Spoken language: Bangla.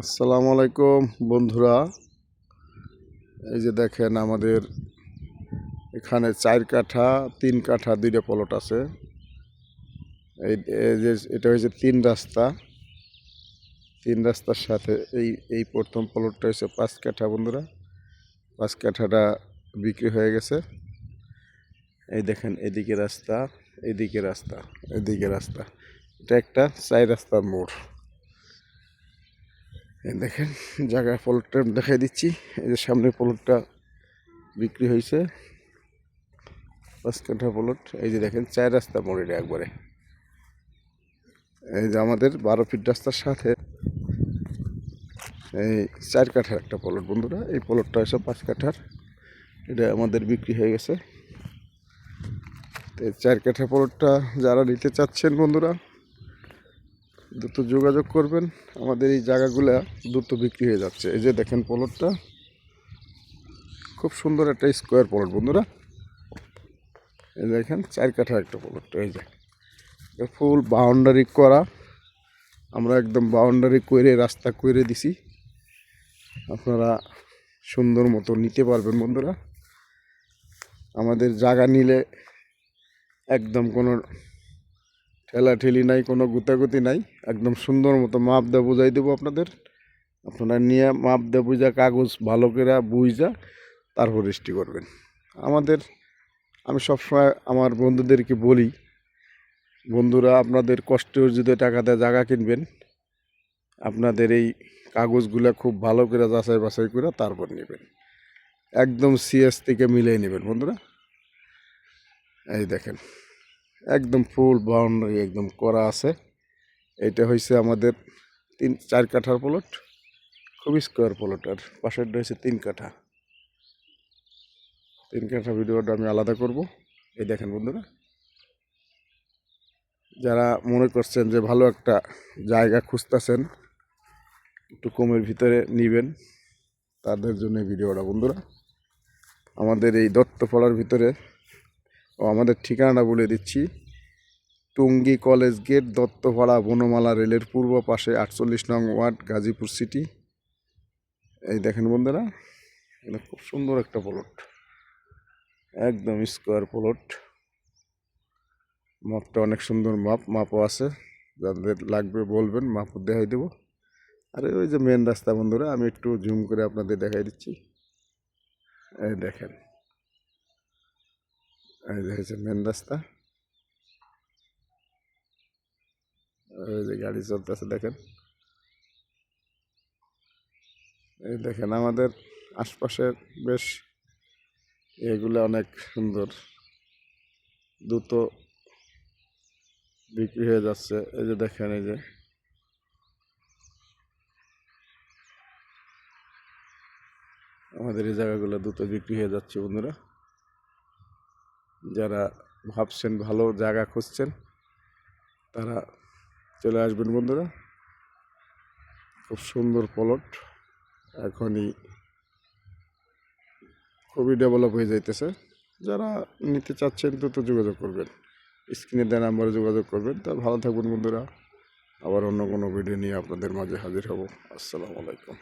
আসসালামু আলাইকুম বন্ধুরা, এই যে দেখেন আমাদের এখানে 4 কাঠা 3 কাঠা 2টা প্লট আছে। এই এই যে এটা হচ্ছে 3 রাস্তার সাথে এই প্রথম প্লটটা হচ্ছে 5 কাঠা। বন্ধুরা, 5 কাঠাটা বিক্রি হয়ে গেছে। এই দেখেন এদিকে রাস্তা, এদিকে রাস্তা, এদিকে রাস্তা, এটা একটা 4 রাস্তার মোড়। দেখেন জায়গা প্লটটা দেখাই দিচ্ছি। এই যে সামনে প্লটটা বিক্রি হয়েছে, 5 কাঠা প্লট। এই যে দেখেন 4 রাস্তা মোড়, এটা একবারে। এই যে আমাদের 12 ফিট রাস্তার সাথে এই 4 কাঠার একটা প্লট। বন্ধুরা, এই প্লটটা হচ্ছে 5 কাঠার, এটা আমাদের বিক্রি হয়ে গেছে। তো 4 কাঠা প্লটটা যারা নিতে চাচ্ছেন বন্ধুরা, দ্রুত যোগাযোগ করবেন। আমাদের এই জায়গাগুলা দ্রুত বিক্রি হয়ে যাচ্ছে। এই যে দেখেন প্লটটা খুব সুন্দর একটা স্কোয়ার প্লট। বন্ধুরা, এই দেখেন 4 কাঠা একটা প্লট। এই যে ফুল বাউন্ডারি করা, আমরা একদম বাউন্ডারি করে রাস্তা করে দিছি। আপনারা সুন্দর মতো নিতে পারবেন। বন্ধুরা, আমাদের জায়গা নিলে একদম কোনো ঠেলাঠেলি নাই, কোনো গুতাগুতি নাই। একদম সুন্দর মতো মাপ দিয়ে বুঝাই দেবো আপনাদের। আপনারা নিয়ে মাপ দিয়ে বুঝা, কাগজ ভালো করে বুঝা তারপর রেজিস্ট্রি করবেন। আমি সবসময় আমার বন্ধুদেরকে বলি, বন্ধুরা আপনাদের কষ্ট যদি টাকা দিয়ে জায়গা কিনবেন, আপনাদের এই কাগজগুলো খুব ভালো করে যাচাই বাছাই করে তারপর নেবেন। একদম সিএস থেকে মিলিয়ে নেবেন। বন্ধুরা, এই দেখেন একদম ফুল বাউন্ডারি একদম করা আছে। এটা হয়েছে আমাদের 4 কাঠার প্লট, খুব স্কোয়ার প্লট। আর পাশেরটা হয়েছে 3 কাঠা। 3 কাঠা ভিডিওটা আমি আলাদা করব। এই দেখেন বন্ধুরা, যারা মনে করছেন যে ভালো একটা জায়গা খুঁজতেছেন, একটু কমের ভিতরে নেবেন, তাদের জন্য ভিডিওটা। বন্ধুরা, আমাদের এই দত্তপাড়ার ভিতরে, আমাদের ঠিকানাটা বলে দিচ্ছি, টুঙ্গি কলেজ গেট, দত্তপাড়া, বনমালা রেলের পূর্ব পাশে, 48 নং ওয়ার্ড, গাজীপুর সিটি। এই দেখেন বন্ধুরা, এটা খুব সুন্দর একটা প্লট, একদম স্কোয়ার প্লট। মাপটা অনেক সুন্দর, মাপও আছে। যাদের লাগবে বলবেন, মাপও দেখাই দেবো। আর ওই যে মেন রাস্তা। বন্ধুরা, আমি একটু জুম করে আপনাদের দেখাই দিচ্ছি। এই দেখেন, এই দেখেছে মেন রাস্তা। এই যে গাড়ি চলতেছে দেখেন। এই দেখেন আমাদের আশপাশের বেশ এগুলো অনেক সুন্দর, দ্রুত বিক্রি হয়ে যাচ্ছে। এই যে দেখেন, এই যে আমাদের এই জায়গাগুলো দ্রুত বিক্রি হয়ে যাচ্ছে। বন্ধুরা, যারা ভাবছেন ভালো জায়গা খুঁজছেন, তারা চলে আসবেন। বন্ধুরা, খুব সুন্দর প্লট, এখনই খুবই ডেভেলপ হয়ে যাইতেছে। যারা নিতে চাচ্ছেন দ্রুত যোগাযোগ করবেন, স্ক্রিনে দেওয়া নাম্বারে যোগাযোগ করবেন। তা ভালো থাকবেন বন্ধুরা, আবার অন্য কোনো ভিডিও নিয়ে আপনাদের মাঝে হাজির হব। আসসালামু আলাইকুম।